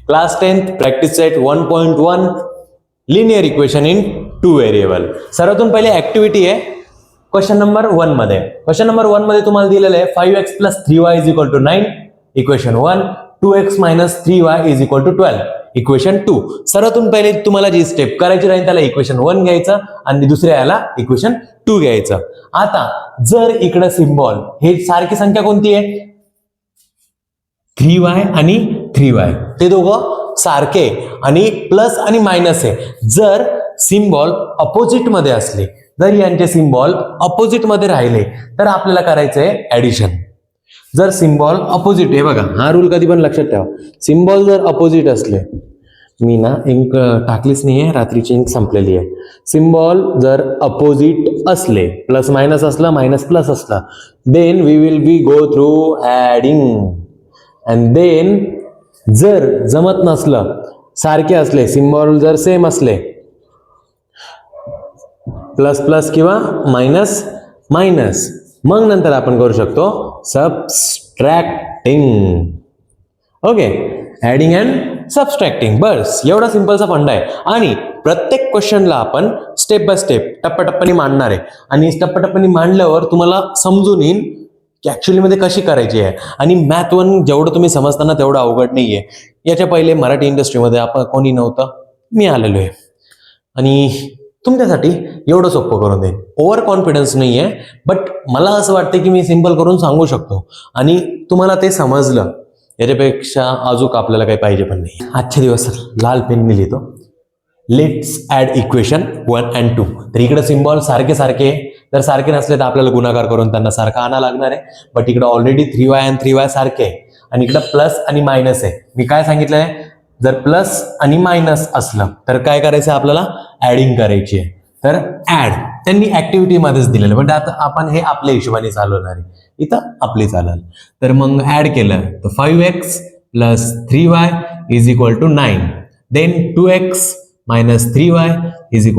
Class 10th practice set 1.1 linear equation in 2 variable. सर्वातून पहिले activity आहे क्वेश्चन नंबर 1 मध्ये. क्वेश्चन नंबर 1 मध्ये तुम्हाला दिलेलं आहे 5x + 3y = 9 equation 1, 2x - 3y = 12 equation 2. सर्वातून पहिले तुम्हाला जी स्टेप करायची राहील त्याला इक्वेशन 1 घ्यायचं आणि दुसऱ्या याला इक्वेशन 2 घ्यायचं. आता जर इकडे सिम्बॉल हे सारखी संख्या कोणती आहे 3y आणि 3y, ते दोघं सारखे आणि प्लस आणि मायनस आहे. जर सिम्बॉल अपोजिट मध्ये असले, जर यांचे सिम्बॉल अपोजिट मध्ये राहिले तर आपल्याला करायचंय ऍडिशन. जर सिम्बॉल अपोजिट आहे, बघा हा रूल कधी पण लक्षात ठेवा, सिम्बॉल जर अपोजिट असले, मी ना इंक टाकलीच नाहीये, रात्रीची इंक संपलेली आहे. सिम्बॉल जर अपोजिट असले, प्लस मायनस असला, मायनस प्लस असला, then we will be go through adding. And then जर जमत नसलं, सारखे असले, सिम्बॉल जर सेम असले, प्लस प्लस किंवा मायनस मायनस, मग नंतर आपण करू शकतो subtracting. Okay, adding and subtracting, बस एवढा सिंपलचा फंडा आहे. आणि प्रत्येक क्वेश्चनला आपण स्टेप बाय स्टेप टप्प्याटप्प्याने मांडणार आहे आणि टप्प्याटप्प्याने मांडल्यावर तुम्हाला समजून येईल की ऍक्च्युअली मध्ये कशी करायची आहे. आणि मॅथ 1 जेवढं तुम्ही समजताना तेवढं अवघड नाहीये. याच्या पहिले मराठी इंडस्ट्रीमध्ये आपण कोणी नव्हतं, मी आलेलो आहे आणि तुमच्यासाठी एवढं सोपं करून देईन. ओव्हर कॉन्फिडन्स नाहीये, बट मला असं वाटतं की मी सिंपल करून सांगू शकतो आणि तुम्हाला ते समजलं, याच्यापेक्षा अजून आपल्याला काही पाहिजे पण नाही. आजच्या दिवस लाल पेनने लिहितो. Let's add equation 1 and 2. तर इकडे सिम्बॉल सारखे सारखे, जर सारखे नसले तर आपल्याला गुणाकार करून त्यांना सारखा आणा लागणार आहे. बट इकडे ऑलरेडी 3y आणि 3y सारखे आहे आणि इकडे प्लस आणि मायनस आहे. मी काय सांगितलंय, जर प्लस आणि मायनस असलं तर काय करायचं आपल्याला, ऍडिंग करायची आहे. तर ऍड त्यांनी ऍक्टिव्हिटी मध्येच दिलेलं, पण आता आपण हे आपल्या हिशोबाने चालवणार आहे, इथं आपली चालेल. तर मग ऍड केलं तर 5x + 3y = 9, then 2x - 3y =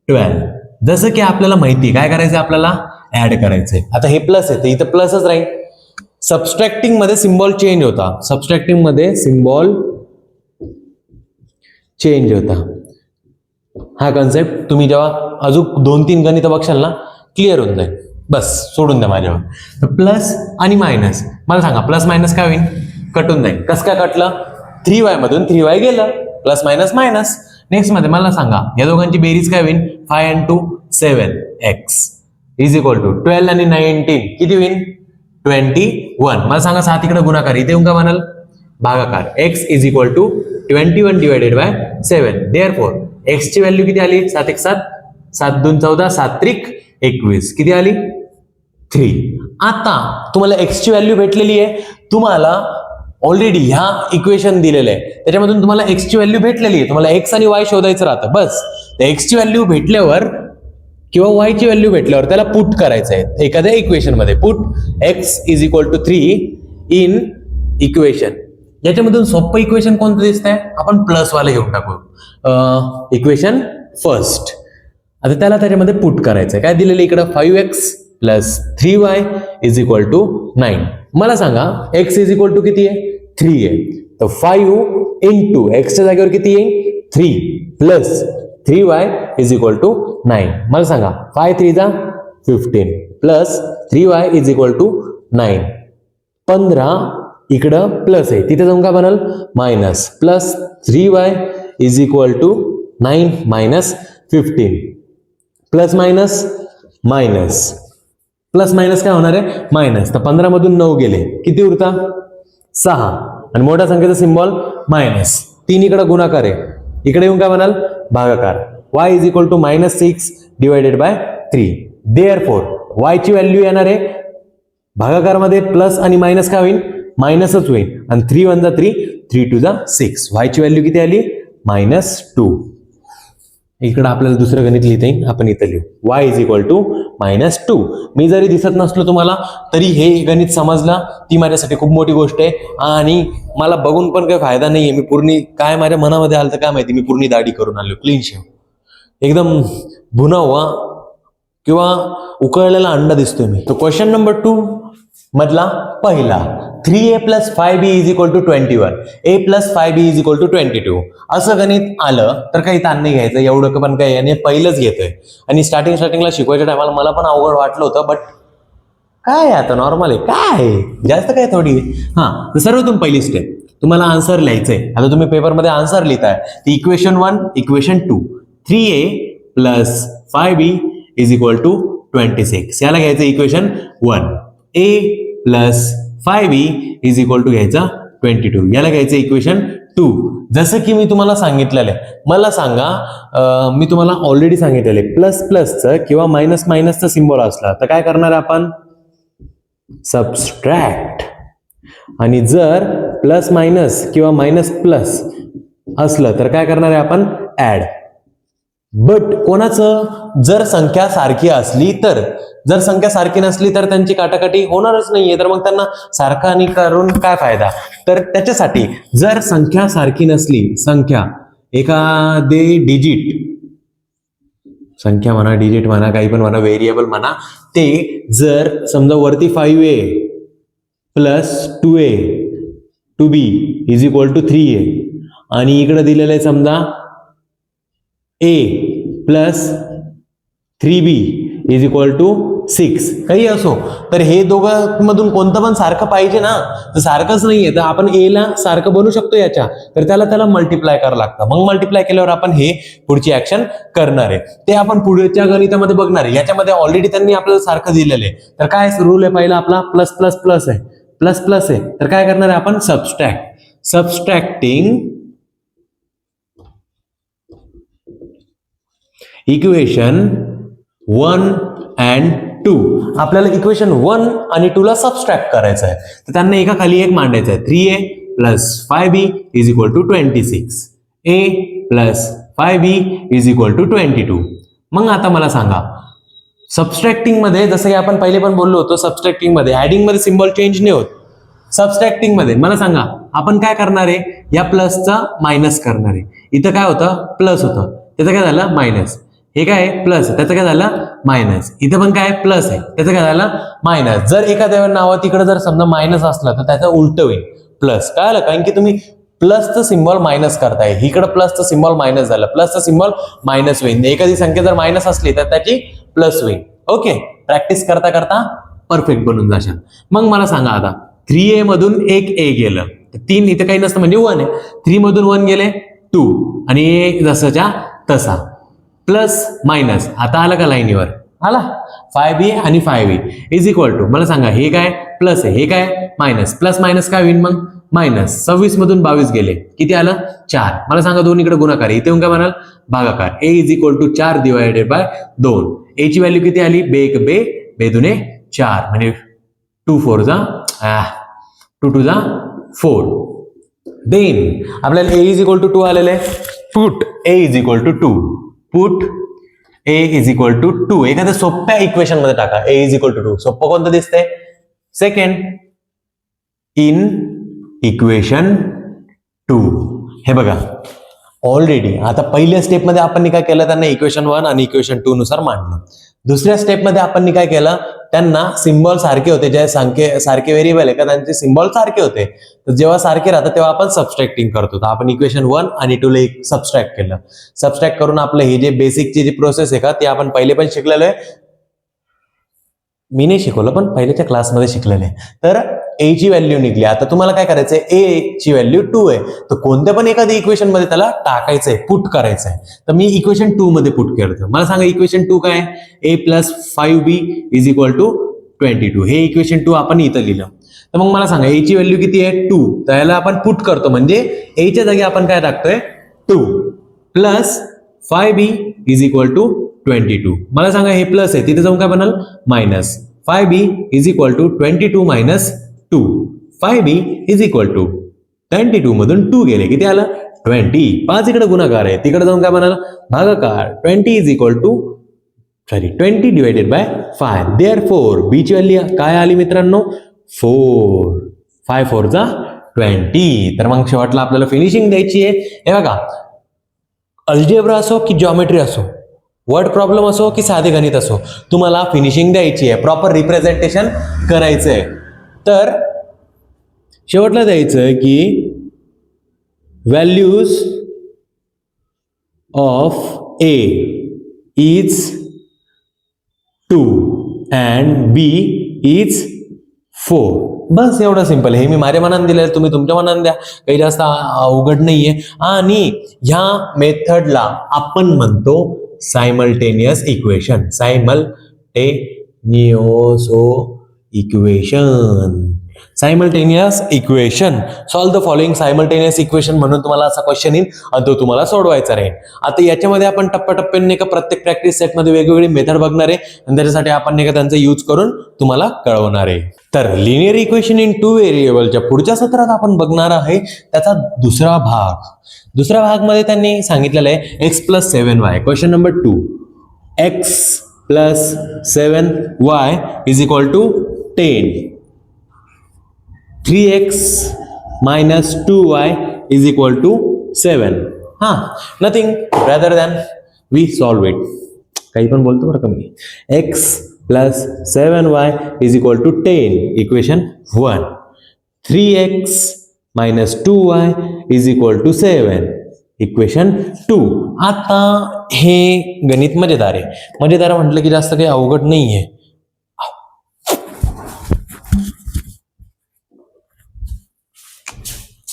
12. जसं की आपल्याला माहिती काय करायचं, आपल्याला ऍड करायचंय. आता हे प्लस आहे तर इथं प्लसच राहील. सबस्ट्रॅक्टिंग मध्ये सिम्बॉल चेंज होता, सबस्ट्रॅक्टिंग मध्ये सिम्बॉल चेंज होता. हा कन्सेप्ट तुम्ही जेव्हा अजून 2-3 गणित बघशाल ना, क्लिअर होऊन जाईल. बस सोडून द्या माझ्यावर. तर प्लस आणि मायनस, मला सांगा प्लस मायनस काय होईल, कटून जाईल. कसं काय कटलं, 3y मधून 3y गेलं, प्लस मायनस मायनस. नेक्स्ट मध्ये मला सांगा या दोघांची बेरीज काय होईल, 5 and 2 7x = 12 आणि 19 किती होईल 21. मला सांगा 7 इकडे गुणाकार, इथे येऊन का म्हणाल भागाकार. x = 21 / 7. देअरफॉर x ची व्हॅल्यू किती आली, 7 1 7, 7 2 14, 7 3 21, किती आली 3. आता तुम्हाला x ची व्हॅल्यू भेटलेली आहे, तुम्हाला ऑलरेडी ह्या इक्वेशन दिलेलं आहे त्याच्यामधून तुम्हाला x ची व्हॅल्यू भेटलेली आहे. तुम्हाला x आणि y शोधायचं राहतं बस. x ची व्हॅल्यू भेटल्यावर किंवा y ची व्हॅल्यू भेटल्यावर त्याला पुट करायचं आहे एखाद्या इक्वेशन मध्ये. Put x = 3 in equation. याच्यामधून सोपं इक्वेशन कोणतं दिसतंय, आपण प्लस वाले घेऊन टाकू इक्वेशन फर्स्ट. आता त्याला त्याच्यामध्ये पुट करायचंय. काय दिलेलं इकडं, 5x + 3y = 9. मला सांगा x = किती आहे, 3 आहे. तर 5 into x च्या जागेवर किती येईल 3 प्लस 3y = 9. मला सांगा 5 3 जा 15 प्लस 3y = 9. 15 इकडं प्लस आहे, तिथे जाऊन काय बनल minus, plus 3y = 9 minus 15. Plus minus minus, plus minus काय होणार आहे मायनस. तर 15 मधून 9 गेले, किती उरता 6 आणि मोठ्या संख्येचा सिम्बॉल मायनस. 3 इकडे गुणाकार आहे, इकडे येऊन काय म्हणाल भागाकार. y = -6 / 3. देअरफॉर y ची व्हॅल्यू येणार आहे भागाकारमध्ये, प्लस आणि मायनस काय होईल मायनसच होईल. आणि 3 1 जा 3, 3 2 जा 6. y ची व्हॅल्यू किती आली -2. इकडे आपल्याला दुसरं गणित लिहिता येईल, आपण इथं लिहू y = -2. मी जरी दिसत नसलो तुम्हाला तरी हे गणित समजला ती माझ्यासाठी खूप मोठी गोष्ट आहे. आणि मला बघून पण काही फायदा नाहीये, मी पूर्ण काय माझ्या मनामध्ये आलं तर काय माहिती, मी पूर्ण दाढी करून आलो, क्लीन शेव, एकदम भुनावा किंवा उकळलेला अंडा दिसतोय मी. तो क्वेश्चन नंबर 2 मधला पहिला, 3a plus 5b is equal to 21, a plus 5b is equal to 22. असं गणित आलं तर काही ताण नाही घ्यायचं, एवढं पण काही याने पहिलंच घेतोय. आणि स्टार्टिंगला शिकवायच्या टायमाला मला पण अवघड वाटलं होतं, बट काय आता नॉर्मल आहे, काय जास्त काय थोडी. तर सर्वप्रथम पहिली स्टेप तुम्हाला आन्सर लिहायचंय. आता तुम्ही पेपरमध्ये आन्सर लिहिताय, ती equation 1 equation 2 3a plus 5b is equal to 26. याला घ्यायचं equation 1. a plus 5b is equal to घ्यायचा 22. याला घ्यायचं इक्वेशन 2. जसं की मी तुम्हाला सांगितलेलं आहे, मला सांगा, मी तुम्हाला ऑलरेडी सांगितलेलं आहे, प्लस प्लसचं किंवा मायनस मायनसचं सिम्बॉल असला तर काय करणार आपण, सबस्ट्रॅक्ट. आणि जर प्लस मायनस किंवा मायनस प्लस असलं तर काय करणार आहे आपण, ऍड. बट कोणाचं, जर संख्या सारखी असली तर, जर संख्या सारखी नसली तर त्यांची काटाकाटी होणारच नाहीये, तर मग त्यांना सारखा आणि करून काय फायदा. तर त्याच्यासाठी जर संख्या सारखी नसली, संख्या एखादे डिजिट, संख्या म्हणा, डिजिट म्हणा, काही पण म्हणा, व्हेरिएबल म्हणा, ते जर समजा वरती 5a plus 2a 2b is equal to 3a आणि इकडे दिलेलं आहे समजा a plus 3b is equal to 6, काही असो, तर हे दोघं मधून कोणतं पण सारखं पाहिजे ना, तर सारखंच नाहीये, तर आपण a ला सारखं बनवू शकतो याच्या, तर त्याला मल्टिप्लाय करावं लागतं. मग मल्टिप्लाय केल्यावर आपण हे पुढची ऍक्शन करणार आहे, ते आपण पुढच्या गणितामध्ये बघणार आहे. याच्यामध्ये ऑलरेडी त्यांनी आपल्याला सारखं दिलेलं आहे, तर काय रूल आहे पहिला आपला, प्लस प्लस प्लस आहे, प्लस प्लस आहे, तर काय करणार आहे आपण, सबस्ट्रॅक्टिंग इक्वेशन 1 and 2. आपल्याला इक्वेशन 1 आणि 2 ला सबस्ट्रॅक्ट करायचं आहे, तर त्यांना एका खाली एक मांडायचं आहे. 3a plus 5b is equal to 26, a plus 5b is equal to 22. मग आता मला सांगा, सबस्ट्रॅक्टिंग मध्ये जसं की आपण पहिले पण बोललो होतो, सबस्ट्रॅक्टिंग मध्ये ऍडिंग मध्ये सिम्बॉल चेंज नाही होत. सबस्ट्रॅक्टिंग मध्ये मला सांगा आपण काय करणार आहे, या प्लसचा मायनस करणार आहे. इथं काय होतं, प्लस होतं, त्याचं काय झालं मायनस. हे काय प्लस, त्याचं काय झालं मायनस. इथं पण काय प्लस आहे, त्याचं काय झालं मायनस. जर एखाद्या नावा तिकडे जर समजा मायनस असला तर त्याचं उलट होईल प्लस. काय आलं, कारण की तुम्ही प्लसचं सिम्बॉल मायनस करताय, इकडे प्लसचं सिम्बॉल मायनस झालं, प्लसचं सिम्बॉल मायनस होईल. एखादी संख्या जर मायनस असली तर त्याची प्लस होईल. ओके, प्रॅक्टिस करता करता परफेक्ट बनून जाशाल. मग मला सांगा आता 3a मधून एक a गेलं, 3 इथं काही नसतं म्हणजे 1 आहे. 3 मधून 1 गेले 2 आणि a जसाच्या तसा. प्लस मायनस आता आलं का लाईनीवर, आला 5b आणि 5b इज इक्वल टू, मला सांगा हे काय प्लस आहे, हे काय मायनस. प्लस मायनस काय होईल मग मायनस. 26 मधून 22 गेले, किती आलं 4. मला सांगा दोन इकडे गुणाकार, इथे येऊन काय म्हणाल भागाकार. a is equal to 4 divided by 2. a ची व्हॅल्यू किती आली, बे एक बे, बे दुने 4 म्हणजे 2 4 जा 2 2 जा 4. देन आपल्याला a इज इक्वल टू 2 आलेलं आहे. Put a is equal to 2, put a is equal to 2. एखाद्या सोप्या इक्वेशन मध्ये टाका a इज इक्वल टू 2. सोपं कोणतं दिसतंय, सेकंड इन इक्वेशन 2. हे बघा ऑलरेडी आता पहिल्या स्टेपमध्ये आपण काय केलं, त्यांना इक्वेशन 1 आणि इक्वेशन 2 नुसार मांडलं. दुसऱ्या स्टेपमध्ये आपण काय केलं, त्यांना सिम्बॉल सारखे होते, जे सारखे व्हेरिएबल आहे का त्यांचे सिम्बॉल सारखे होते, तर जेव्हा सारखे राहतात तेव्हा आपण सबस्ट्रॅक्टिंग करतो. तर आपण इक्वेशन 1 आणि 2 ला सबस्ट्रॅक्ट केलं. सबस्ट्रॅक्ट करून आपलं हे जे बेसिकची जी प्रोसेस आहे का ते आपण पहिले पण शिकलेलं आहे. मी नाही शिकवलं पण पहिल्याच्या क्लासमध्ये शिकलेलं आहे. तर a ची व्हॅल्यू निघली. आता तुम्हाला काय करायचंय, a ची व्हॅल्यू 2 आहे, तर कोणत्या पण एखाद्या इक्वेशन मध्ये त्याला टाकायचंय, पुट करायचंय. तर मी इक्वेशन 2 मध्ये पुट करतो. मला सांगा इक्वेशन 2 काय, a plus 5b is equal to 22. हे इक्वेशन 2 आपण इथं लिहिलं. तर मग मला सांगा a ची व्हॅल्यू किती आहे 2, तर याला आपण पुट करतो म्हणजे a च्या जागी आपण काय टाकतोय 2 plus 5b is equal to 22. मला सांगा हे प्लस आहे, तिथे जाऊन काय बनाल minus. 5b is equal to 22 minus 2. 5b is equal to 22 मधून 2 गेले, किती आलं 20. 5 इकडे गुणाकार आहे, तिकडे जाऊन काय बनाल भागाकार. 20 is equal to 20 divided by 5. Therefore b ची व्हॅल्यू काय आली मित्रांनो 4. 5 4 जा 20. तर मग शेवटला आपल्याला फिनिशिंग द्यायची आहे. हे बघा अल्जेब्रा असो की जॉमेट्री असो, वर्ड प्रॉब्लेम असो की साधे गणित असो, तुम्हाला फिनिशिंग द्यायची आहे, प्रॉपर रिप्रेझेंटेशन करायचंय. तर शेवटला द्यायचं की values of A is 2 and B is 4. बस एवढं सिंपल. हे मी माझ्या मनाने दिलं, तुम्ही तुमच्या मनाने द्या, काही जास्त अवघड नाहीये. आणि ह्या मेथडला आपण म्हणतो simultaneous equation. Simultaneous equation. Solve the following simultaneous equation म्हणून तुम्हाला असा क्वेश्चन येईल आणि तो तुम्हाला सोडवायचा राहील. आता याच्यामध्ये आपण टप्प्याटप्प्याने का प्रत्येक प्रॅक्टिस सेटमध्ये वेगवेगळी मेथड बघणार आहे आणि त्याच्यासाठी आपण का त्यांचा यूज करून तुम्हाला कळवणार आहे. तर लिनियर इक्वेशन इन 2 व्हेरिएबलच्या पुढच्या सत्रात आपण बघणार आहे त्याचा दुसरा भाग. दुसऱ्या भागमध्ये त्यांनी सांगितलेलं आहे x + 7y. Question number 2, x + 7y = 10. 3x - 2y = 7. Nothing rather than we solve it. काही पण बोलतो बरं का मी. x + 7y = 10. Equation 1. 3x - 2y = 7. Equation 2. आता हे गणित मजेदार आहे. मजेदार म्हटलं की जास्त काही अवघड नाहीये.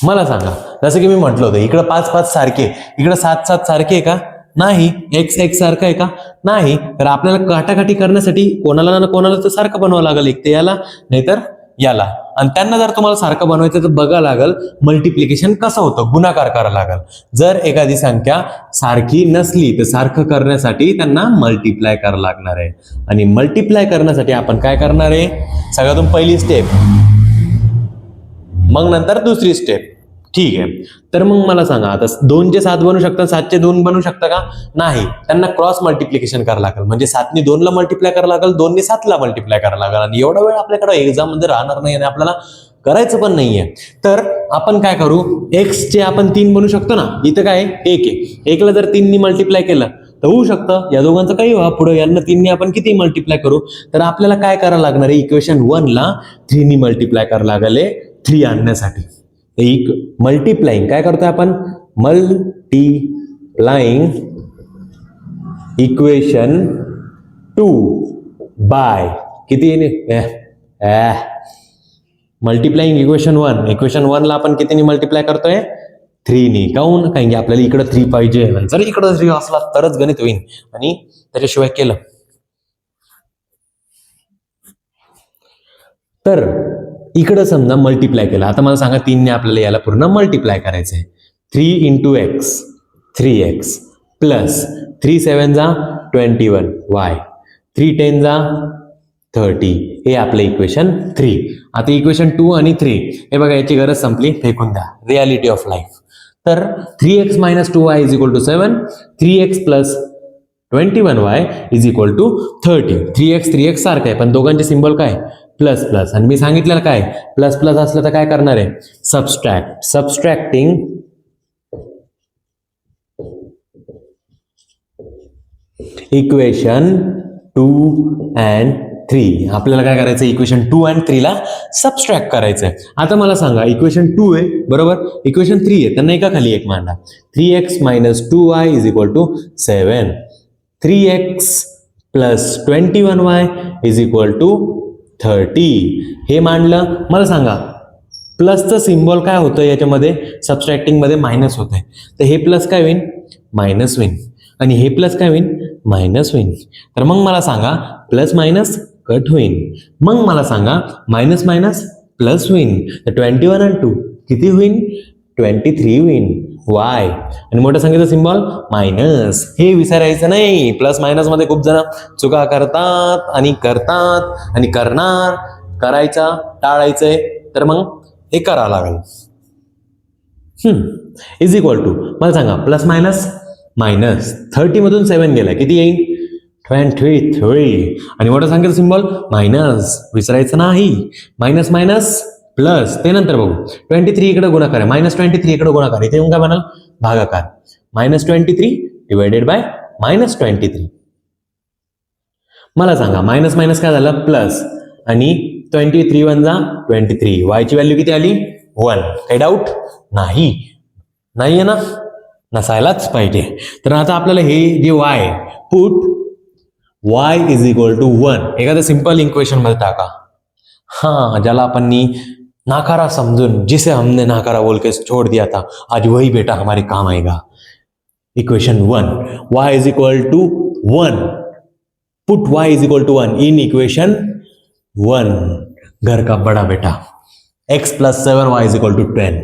मला सांगा, जसं की मी म्हटलं होतं इकडं 5 5 सारखे, इकडं 7 7 सारखे आहे का? नाही. x x सारखं आहे का? नाही. तर आपल्याला काटाकाटी करण्यासाठी कोणाला ना कोणाला तर सारखं बनवावं लागेल. एक ते याला नाहीतर याला. आणि त्यांना जर तुम्हाला सारखं बनवायचं तर बघा लागल मल्टिप्लिकेशन कसं होतं, गुणाकार करावं लागेल. जर एखादी संख्या सारखी नसली तर सारखं करण्यासाठी त्यांना मल्टिप्लाय करावं लागणार आहे. आणि मल्टिप्लाय करण्यासाठी आपण काय करणार आहे? सगळ्यातून पहिली स्टेप, मग नंतर दुसरी स्टेप. ठीक आहे. तर मग मला सांगा, आता 2 चे 7 बनू शकतात, 7 चे 2 बनू शकतं का? नाही. त्यांना क्रॉस मल्टिप्लिकेशन करावं लागेल. म्हणजे 7 ने 2 ला मल्टिप्लाय करावं लागेल, 2 ने 7 ला मल्टिप्लाय करावं लागेल. आणि एवढा वेळ आपल्याकडे एक्झाम मध्ये राहणार नाही आणि आपल्याला करायचं पण नाहीये. तर आपण काय करू, x चे आपण 3 बनू शकतो ना. इथं काय 1 आहे. 1 ला जर 3 ने मल्टिप्लाय केलं तर होऊ शकतं. या दोघांचं काही व्हा, पुढे यांना 3 ने आपण किती मल्टिप्लाय करू. तर आपल्याला काय करावं लागणार आहे, इक्वेशन 1 ला 3 ने मल्टिप्लाय करावं लागेल 3 आणण्यासाठी. एक मल्टिप्लाइंग काय करतोय आपण, मल्टिप्लाइंग इक्वेशन 2 बाय किती मल्टिप्लाइंग इक्वेशन 1. इक्वेशन 1 ला आपण कितीने मल्टिप्लाय करतोय, 3 ने. काऊन? कारण की आपल्याला इकडे 3 पाहिजे. जर इकडे 3 असला तरच गणित होईल आणि त्याच्याशिवाय केलं तर इकडे समजा मल्टिप्लाय केला. आता मला सांगा 3 ने आपल्याला याला पूर्ण मल्टिप्लाय करायचंय. 3 × x 3x प्लस 3 7 जा 21 y 3 10 जा 30. हे आपलं इक्वेशन 3. आता इक्वेशन 2 आणि 3 हे बघा, याची गरज संपली, फेकून द्या. Reality of life. तर 3x - 2y = 7. 3x + 21y = 30. 3x 3x सारखं आहे, पण दोघांचे सिंबल काय, प्लस प्लस. आणि मी सांगितलेलं काय, प्लस प्लस असलं तर काय करणार आहे, सबस्ट्रॅक्ट. Subtracting equation 2 and 3. आपल्याला काय करायचं, इक्वेशन 2 and 3 ला सबस्ट्रॅक्ट करायचंय. आता मला सांगा, इक्वेशन 2 आहे बरोबर, इक्वेशन 3 आहे, त्यांना एका खाली एक मांडा. 3x - 2y = 7. 3x + 21y = 30. हे मांडलं. मला सांगा, प्लसचं सिम्बॉल काय होतं याच्यामध्ये, सबस्ट्रॅक्टिंग मध्ये मायनस होतंय. तर हे प्लस काय होईल, मायनस होईल. आणि हे प्लस काय होईल, मायनस होईल. तर मग मला सांगा, प्लस मायनस कट होईल. मग मला सांगा, मायनस मायनस प्लस होईल. तर 21 आणि 2 किती होईल, 23 होईल. वाय आणि मोठ्या संख्येचा सिम्बॉल मायनस. हे विसरायचं नाही. प्लस मायनस मध्ये खूप जण चुका करतात आणि करणार, करायचा टाळायचंय, तर मग हे करावं लागेल. = मला सांगा, प्लस मायनस मायनस 30 मधून 7 गेला, किती येईल, 23. आणि मोठ्या संख्येचा सिम्बॉल मायनस, विसरायचं नाही. मायनस मायनस प्लस, ते नंतर बघू. 23 इकडे गुणाकार आहे, -23 इकडे गुणाकार, इथे येऊन काय म्हणाल, भागाकार. -23 / -23. मला सांगा, मायनस मायनस काय झालं, प्लस. आणि 23 × 1 = 23. वायची व्हॅल्यू किती आली, 1. काही डाऊट नाही आहे ना, नसायलाच पाहिजे. तर आता आपल्याला हे जे y put y is equal to 1 एखाद्या सिंपल इक्वेशन मध्ये टाका. हाँ, ज्याला आपण नाकारा समझून, जिसे हमने नाकारा बोल के छोड़ दिया था, आज वही बेटा हमारे काम आएगा. Equation 1, y is equal to 1, put y is equal to 1 in equation 1, घर का बड़ा बेटा. x plus 7y is equal to 10.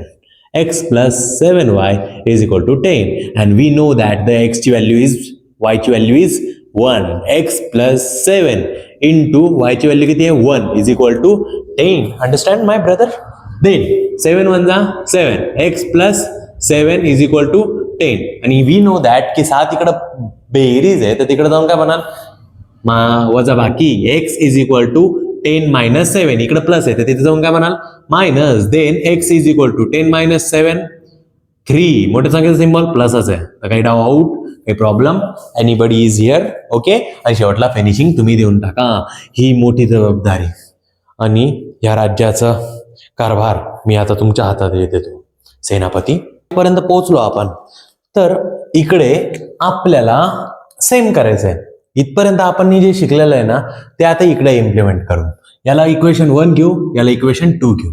x plus 7y is equal to 10. And we know that the y ची value is 1. x plus 7 into y ची value किती आहे 1 is equal to 10. Understand my brother? Then 7 1 जा 7. x plus 7 is equal to 10. आणि we know that की 7 इकडं बेरीज आहे तर तिकडे जाऊन काय बनाल वजा बाकी x is equal to 10 minus 7 इकडे प्लस आहे तर तिथे जाऊन काय म्हणाल minus. Then x is equal to 10 minus 7 3. मोठ्या संख्येचा सिम्बॉल प्लसच आहे तर काही डाऊट काही problem anybody is here. Okay. आणि शेवटला फिनिशिंग तुम्ही देऊन टाका. ही मोठी जबाबदारी आणि या राज्याचा कारभार मी आता तुमच्या हातात देतो सेनापती. पर्यंत पोहोचलो आपण. तर इकडे आपल्याला सेम करायचं आहे. इथपर्यंत आपण जे शिकलेलं आहे ना ते आता इकडे इम्प्लिमेंट करू. याला इक्वेशन 1 घेऊ, याला इक्वेशन 2 घेऊ.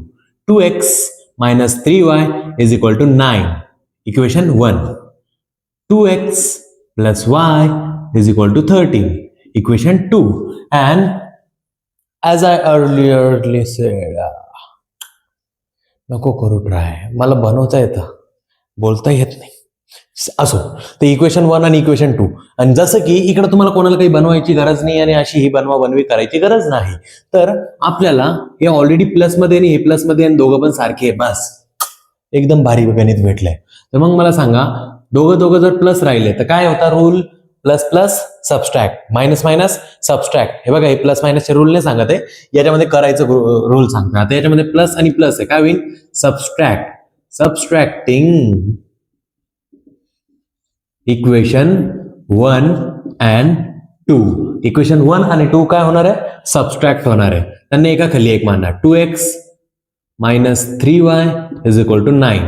2x minus 3y is equal to 9. Equation 1. 2x plus y is equal to 13. Equation 2. And as I earlier said, नको करू ट्राय, मला बनवता येतं, बोलता येत नाही. असो, तर इक्वेशन 1 आणि इक्वेशन 2. आणि जसं की इकडे तुम्हाला कोणाला काही बनवायची गरज नाही आणि अशी ही बनवी करायची गरज नाही. तर आपल्याला हे ऑलरेडी प्लस मध्ये आणि हे प्लस मध्ये आणि दोघं पण सारखे, बस एकदम भारी गणित भेटलंय. तर मग मला सांगा, दोघं जर प्लस राहिले तर काय होता rule? Plus plus subtract, minus minus subtract. हे बघा, हे प्लस मायनसचे रूल नाही सांगत आहे, याच्यामध्ये करायचं रूल सांगतात. आता याच्यामध्ये प्लस आणि प्लस आहे, काय होईल? Subtracting equation 1 and 2. इक्वेशन 1 आणि 2 काय होणार आहे? सबस्ट्रॅक्ट होणार आहे. त्यांना एका खाली एक मांडा. 2x minus 3y is equal to 9.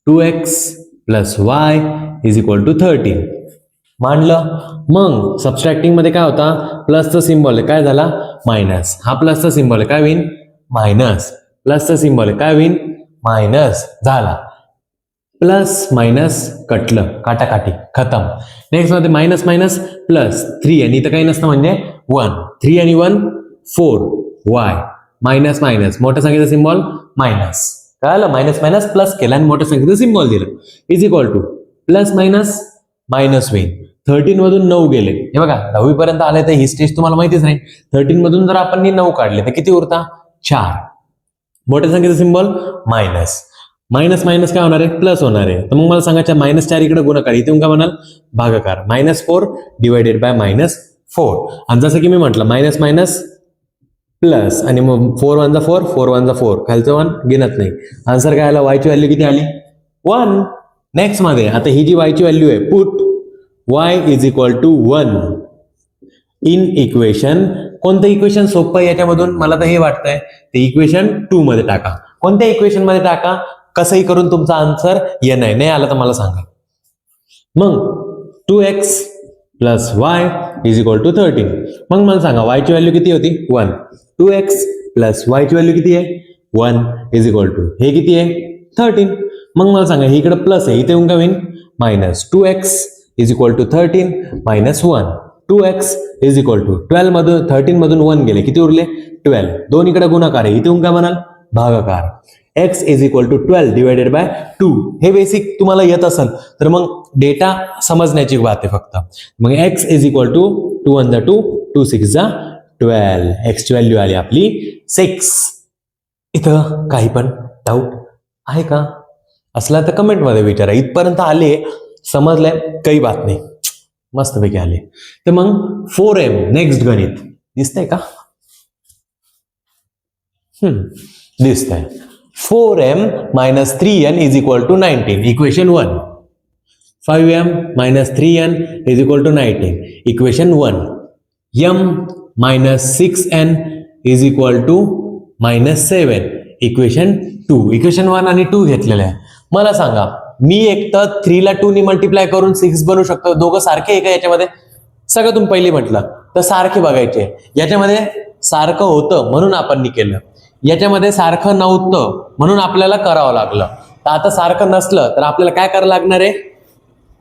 2x plus y is equal to 13. मांडलं. मग सबस्ट्रॅक्टिंग मध्ये काय होता? प्लसचा सिम्बॉल आहे, काय झाला? मायनस. हा प्लसचा सिम्बॉल आहे, काय होईल? मायनस. प्लसचा सिम्बॉल आहे, काय होईल? मायनस. झाला. प्लस मायनस कटलं, काटाकाटी खतम. नेक्स्ट मध्ये मायनस मायनस प्लस 3 आणि इथं काही नसतं म्हणजे 1. 3 आणि 1 4. y मायनस मायनस मोठ्या संख्येचा सिम्बॉल मायनस. कळलं? मायनस मायनस प्लस केला आणि मोठ्या संख्येचा सिम्बॉल दिला. Is equal two plus minus minus होईल. 13 मधून 9 गेले. हे बघा, 10वी पर्यंत आले तर ही स्टेज तुम्हाला माहितीच नाही. 13 मधून जर आपण 9 काढले तर किती उरता? 4. मोठ्या संख्येचा सिम्बॉल मायनस. मायनस मायनस काय होणार आहे? प्लस होणार आहे. तर मग मला सांगायचं मायनस 4 इकडे गुणाकार, इथे काय म्हणाल? भागाकार. -4 डिवायडेड बाय -4. आणि जसं की मी म्हटलं मायनस मायनस प्लस आणि मग 4 1 4 4 1 4 खालचं 1 गिनत नाही. आन्सर काय आला? वायची व्हॅल्यू किती आली? 1. नेक्स्ट मध्ये आता ही जी वायची व्हॅल्यू आहे, put y is equal to 1 in equation. कोणतं इक्वेशन सोपं आहे याच्यामधून? मला तर हे वाटतंय ते इक्वेशन 2 मध्ये टाका. कोणत्या इक्वेशन मध्ये टाका? कसंही करून तुमचा आन्सर नाही आला तर मला सांगा. मग 2x plus y is equal to 13. मग मला सांगा y ची व्हॅल्यू किती होती? 1. 2x प्लस y ची व्हॅल्यू किती आहे? 1 इज इक्वल टू हे किती आहे? 13. मग मला सांगा ही इकडे प्लस आहे, इथे काय होईल? Minus. 2x is equal to 13 minus 1. 2x is equal to 12 मधून 13 मधून 1 गेले, किती उरले? 12. 2 इकडे गुणाकार आहे, इथे काय म्हणाल? भागाकार. x is equal to 12 divided by 2. हे बेसिक तुम्हाला येत असेल तर मग डेटा समजण्याची बात आहे फक्त. मग x is equal to 2 1 2 2 6 12. x ची व्हॅल्यू आली आपली 6. इथं काही पण डाऊट आहे का? असला तर कमेंट मध्ये विचारा. इथपर्यंत आले, समजलंय, काही बात नाही, मस्तपैकी आले. तर मग 4m नेक्स्ट गणित दिसतंय का? दिसतंय. 4m minus 3n is equal to 19. Equation 1. 5m minus 3n is equal to 19. Equation 1. m minus 6n is equal to minus 7. Equation 2. Equation 1 आणि 2 घेतलेलं आहे. मला सांगा, मी एक तर 3 ला 2 नी मल्टिप्लाय करून 6 बनवू शकतो. दोघं सारखे आहे का याच्यामध्ये? सगळं तुम्ही पहिले म्हटलं तर सारखे बघायचे. याच्यामध्ये सारखं होतं म्हणून आपण केलं, याच्यामध्ये सारखं नव्हतं म्हणून आपल्याला करावं लागलं. तर आता सारखं नसलं तर आपल्याला काय करावं लागणार आहे?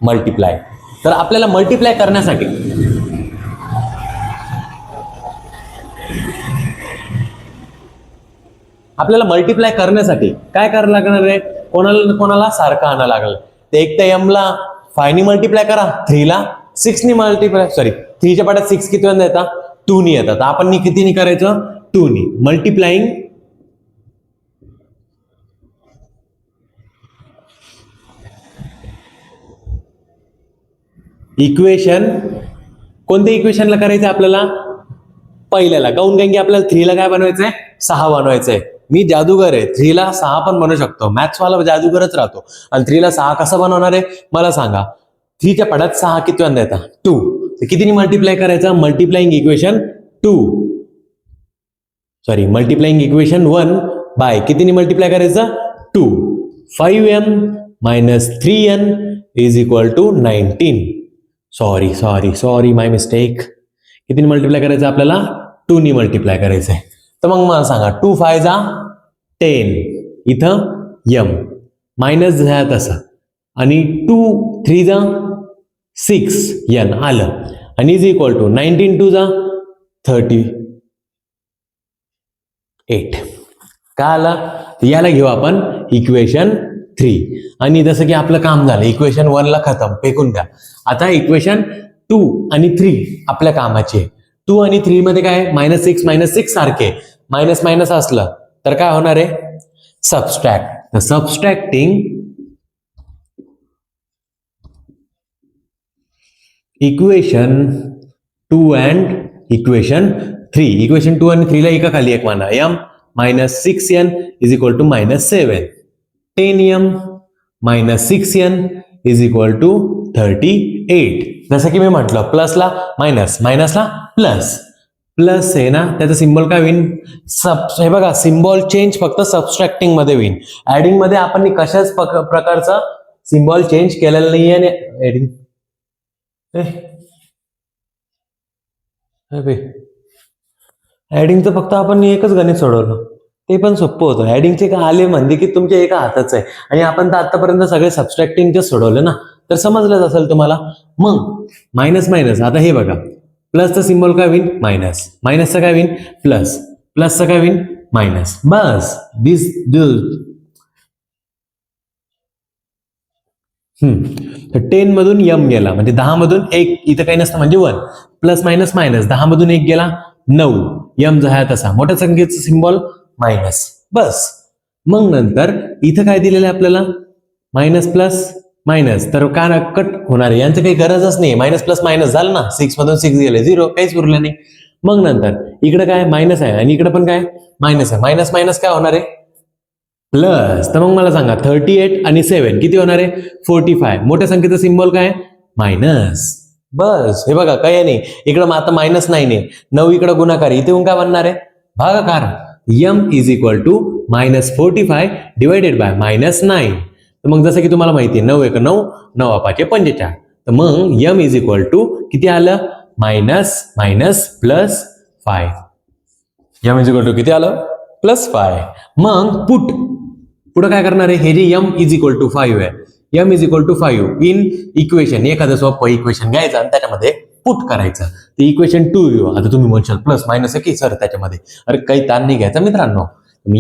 मल्टिप्लाय. तर आपल्याला मल्टिप्लाय करण्यासाठी काय करावं लागणार आहे? कोणाला कोणाला सारखं आणावं लागलं. तर एक तर एम ला 5 नी मल्टिप्लाय करा, 3 ला 6 नी मल्टिप्लाय, 3 च्या पाठात 6 किती वेळा येतात? 2 नी येतात. आपण कितीनी करायचं? 2 नी. Multiplying equation. कोणत्या इक्वेशनला करायचं आपल्याला? पहिल्याला. काऊन? कारण की आपल्याला 3 ला काय बनवायचंय? 6 बनवायचंय. मी जादूगर आहे, 3 ला 6 पण बनवू शकतो. मॅथ्सवाला जादूगरच राहतो. आणि 3 ला 6 कसं बनवणार आहे मला सांगा? 3 च्या पाठात 6 किती वेळा येतात? 2. कितीनी मल्टिप्लाय करायचं? मल्टिप्लाइंग इक्वेशन 1 बाय कितीनी मल्टिप्लाय करायचं? 2. 5m minus 3n is equal to 19. Sorry my mistake. कितीनी मल्टिप्लाय करायचं आपल्याला? 2 नी मल्टिप्लाय करायचंय. तर मग मला सांगा, 2 5 जा 10, इथं m मायनस झाला तसं, आणि 2 3 जा 6n आलं, आणि इज इक्वल टू 19 2 जा 38. काय आलं? याला घेऊ आपण इक्वेशन 3. आणि जसं की आपलं काम झालं, इक्वेशन 1 ला खतम, फेकून द्या. आता इक्वेशन 2 आणि 3 आपल्या कामाचे. 2 आणि 3 मध्ये काय? -6 सारखे. मायनस असलं तर काय होणार आहे? Subtract. Subtracting equation 2 and equation 3. Equation 2 आणि 3 ला एका खाली एक माना. m -6n is equal to -7. 10m -6n is equal to 38. जसं की मी म्हटलं, प्लसला मायनस, मायनसला प्लस. प्लस आहे ना, त्याचा सिम्बॉल काय होईल? हे बघा, सिम्बॉल चेंज फक्त सबस्ट्रॅक्टिंग मध्ये होईल. ऍडिंग मध्ये आपण कशाच प्रकारचा सिम्बॉल चेंज केलेला नाहीये. ऍडिंगचं फक्त आपण एकच गणित सोडवलं, ते पण सोपं होतं. ऍडिंगचे काय आले म्हणजे की तुमच्या एका हाताचं आहे, आणि आपण तर आतापर्यंत सगळे सबस्ट्रॅक्टिंगचे सोडवले ना, तर समजलंच असेल तुम्हाला. मग मायनस, आता हे बघा, प्लसचा सिम्बॉल काय होईल? मायनस. मायनसचा काय होईल? प्लस. प्लसचा काय होईल? मायनस. बस. तर 10 मधून m गेला म्हणजे 10 मधून 1, इथं काही नसतं म्हणजे 1. प्लस मायनस मायनस, 10 मधून 1 गेला 9. m जहा तसा, मोठ्या संख्येचा सिम्बॉल मायनस. बस. मग नंतर इथं काय दिलेलं आहे आपल्याला? Minus plus minus. तर काय कट होणार आहे? यांचं काही गरजच नाही. मायनस प्लस मायनस झालं ना, 6 मधून 6 गेले 0, काहीच उरलं नाही. मग नंतर इकडे काय? मायनस आहे, आणि इकडे पण काय? मायनस आहे. मायनस मायनस काय होणार आहे? प्लस. तर मग मला सांगा, 38 आणि 7 किती होणार आहे? 45. मोठ्या संख्येचा सिम्बॉल काय? मायनस. बस. हे बघा, काय नाही इकडं. आता मायनस 9 आहे, 9 इकडं गुणाकार, इथे काय बनणार आहे? भागाकार. m is equal to -45 divided by -9. तर मग जसं की तुम्हाला माहिती आहे, 9 1 9, 9 5 45. तर मग m इज इक्वल टू किती आलं? Minus plus 5. m is equal to किती आलं? +5. मग पुढं काय करणार आहे? हे जे m इज इक्वल टू 5 आहे, m is equal to 5 in equation, एखादं सोपं इक्वेशन घ्यायचं आणि त्याच्यामध्ये पुट करायचं. ते इक्वेशन 2 घेऊ. आता तुम्ही म्हणशाल प्लस मायनस आहे की सर त्याच्यामध्ये? अरे काही ताण नाही घ्यायचा मित्रांनो. m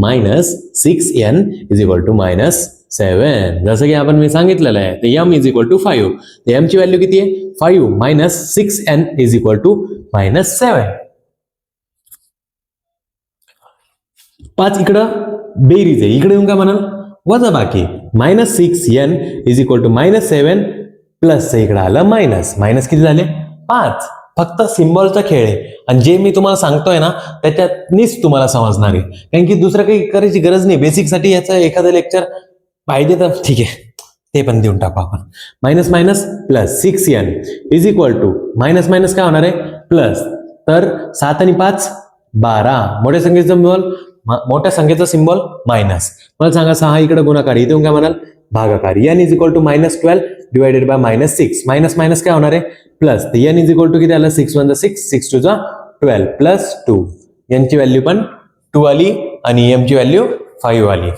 -6n is equal to -7. जसं की आपण मी सांगितलेलं आहे, ते m इज इक्वल टू 5. तर m ची व्हॅल्यू किती आहे? 5 -6n इज इक्वल टू -7. 5 इकडं बेरीज आहे, इकडे येऊन काय म्हणाल? वजा बाकी. -6n is equal to -7 plus इकडे आलं मायनस. मायनस किती झाले? 5. फक्त सिम्बॉलचा खेळ आहे, आणि जे मी तुम्हाला सांगतोय ना त्याच्यातनीच तुम्हाला समजणार आहे, कारण की दुसरं काही करायची गरज नाही. बेसिकसाठी याचं एखादं लेक्चर पाहिजे तर ठीक आहे, ते पण देऊन टाकू आपण. Minus minus plus 6n is equal to minus minus काय होणार आहे? प्लस. तर 7 आणि 5 12. मोठ्या संख्येचं सिम्बॉल मोठ्या संख्येचा सिम्बॉल मायनस. मला सांगा 6 इकडे गुणाकार, इथे काय म्हणाल भागाकार. n is equal to -12 divided by -6. Minus minus काय होणार आहे plus. n is equal to किती आलं 6 1 6 6 2 12 प्लस 2. n ची व्हॅल्यू पण 2 आली आणि m ची व्हॅल्यू 5 आली.